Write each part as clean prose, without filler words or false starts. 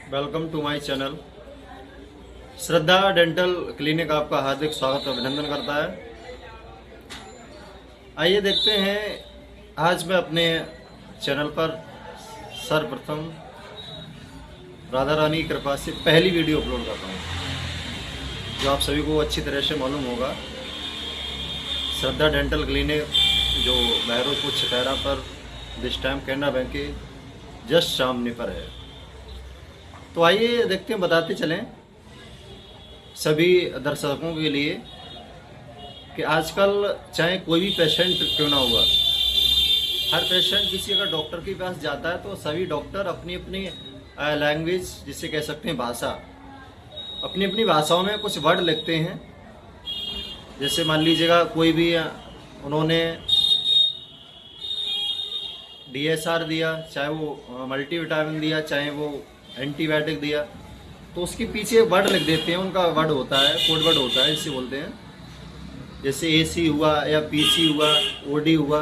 Welcome to my channel. Shraddha dental clinic आपका हार्दिक स्वागत अभिनंदन करता है। आइए देखते हैं, आज मैं अपने चैनल पर सर्वप्रथम राधा रानी की कृपा से पहली वीडियो अपलोड करता हूँ, जो आप सभी को अच्छी तरह से मालूम होगा। श्रद्धा डेंटल क्लिनिक जो बहरोजपुर छकैरा पर दिस टाइम कैनरा बैंक के जस्ट सामने पर है। तो आइए देखते हैं, बताते चलें सभी दर्शकों के लिए कि आजकल चाहे कोई भी पेशेंट क्यों ना हुआ, हर पेशेंट किसी अगर डॉक्टर के पास जाता है तो सभी डॉक्टर अपनी अपनी लैंग्वेज, जिसे कह सकते हैं भाषा, अपनी अपनी भाषाओं में कुछ वर्ड लिखते हैं। जैसे मान लीजिएगा कोई भी उन्होंने DSR दिया, चाहे वो मल्टीविटामिन दिया, चाहे वो एंटीबायोटिक दिया, तो उसके पीछे वर्ड लिख देते हैं। उनका वर्ड होता है, कोड वर्ड होता है, जिसे बोलते हैं। जैसे AC हुआ या PC हुआ, OD हुआ,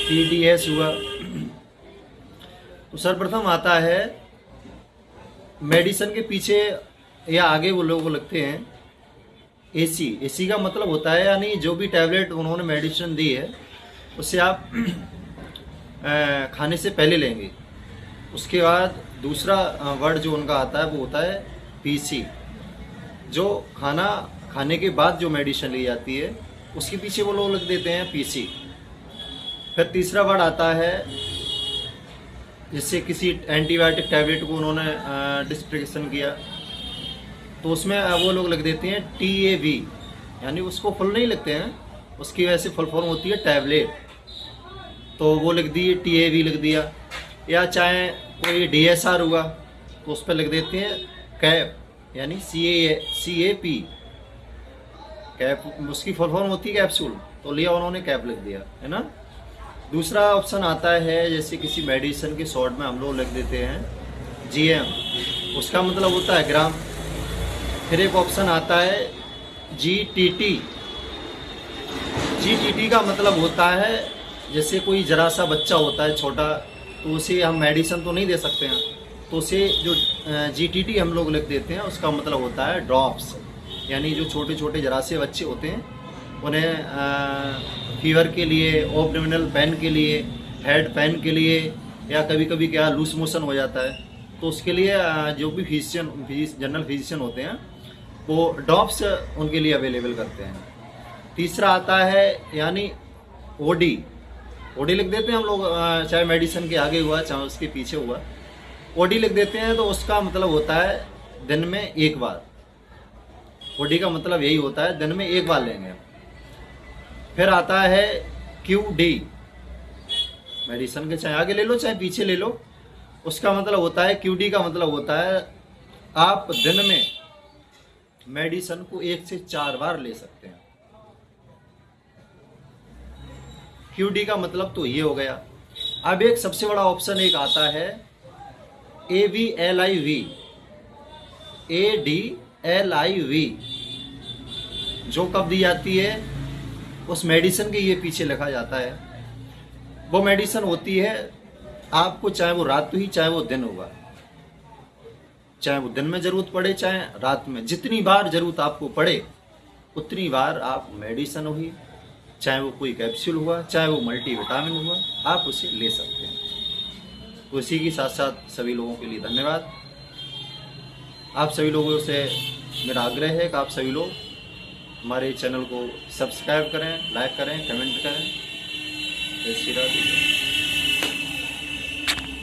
TDS हुआ। तो सर्वप्रथम आता है मेडिसिन के पीछे या आगे वो लोग लिखते हैं AC। AC का मतलब होता है यानी जो भी टैबलेट उन्होंने मेडिसिन दी है उससे आप खाने से पहले लेंगे। उसके बाद दूसरा वर्ड जो उनका आता है वो होता है PC, जो खाना खाने के बाद जो मेडिसिन ली जाती है उसके पीछे वो लोग लिख देते हैं PC। फिर तीसरा वर्ड आता है, जिससे किसी एंटीबायोटिक टैबलेट को उन्होंने डिस्क्रिप्शन किया तो उसमें वो लोग लिख देते हैं TAV, यानी उसको फुल नहीं लिखते हैं, उसकी वैसे फुल फॉर्म होती है टैबलेट, तो वो लिख दिए TAV लिख दिया। या चाहे कोई DSR हुआ तो उस पर लिख देते हैं कैप, यानी CAP कैप, उसकी फुल फॉर्म होती है कैप्सूल, तो लिया उन्होंने कैप लिख दिया, है ना। दूसरा ऑप्शन आता है, जैसे किसी मेडिसिन के शॉर्ट में हम लोग लिख देते हैं GM, उसका मतलब होता है ग्राम। फिर एक ऑप्शन आता है GTT। GTT का मतलब होता है, जैसे कोई जरा सा बच्चा होता है छोटा, तो उसे हम मेडिसिन तो नहीं दे सकते हैं, तो उसे जो GTT हम लोग लिख देते हैं, उसका मतलब होता है ड्रॉप्स, यानी जो छोटे छोटे जरा से बच्चे होते हैं उन्हें फीवर के लिए, एब्डोमिनल पेन के लिए, हेड पेन के लिए, या कभी कभी क्या लूज मोशन हो जाता है, तो उसके लिए जो भी जनरल फिजिशियन होते हैं वो ड्रॉप्स उनके लिए अवेलेबल करते हैं। तीसरा आता है यानी OD लिख देते हैं हम लोग, चाहे मेडिसिन के आगे हुआ चाहे उसके पीछे हुआ, OD लिख देते हैं, तो उसका मतलब होता है दिन में एक बार। OD का मतलब यही होता है, दिन में एक बार लेंगे। फिर आता है QD, मेडिसिन के चाहे आगे ले लो चाहे पीछे ले लो, उसका मतलब होता है QD का मतलब होता है आप दिन में मेडिसिन को 1 से 4 बार ले सकते हैं। QD का मतलब तो ये हो गया। अब एक सबसे बड़ा ऑप्शन एक आता है ADLIV, जो कब दी जाती है, उस मेडिसिन के ये पीछे लिखा जाता है। वो मेडिसिन होती है आपको, चाहे वो रात हुई चाहे वो दिन हुआ, चाहे वो दिन में जरूरत पड़े चाहे रात में, जितनी बार जरूरत आपको पड़े उतनी बार आप मेडिसिन हुई, चाहे वो कोई कैप्सूल हुआ चाहे वो मल्टीविटामिन हुआ, आप उसे ले सकते हैं। तो इसी के साथ साथ सभी लोगों के लिए धन्यवाद। आप सभी लोगों से मेरा आग्रह है कि आप सभी लोग हमारे चैनल को सब्सक्राइब करें, लाइक करें, कमेंट करें। जय श्री राधे।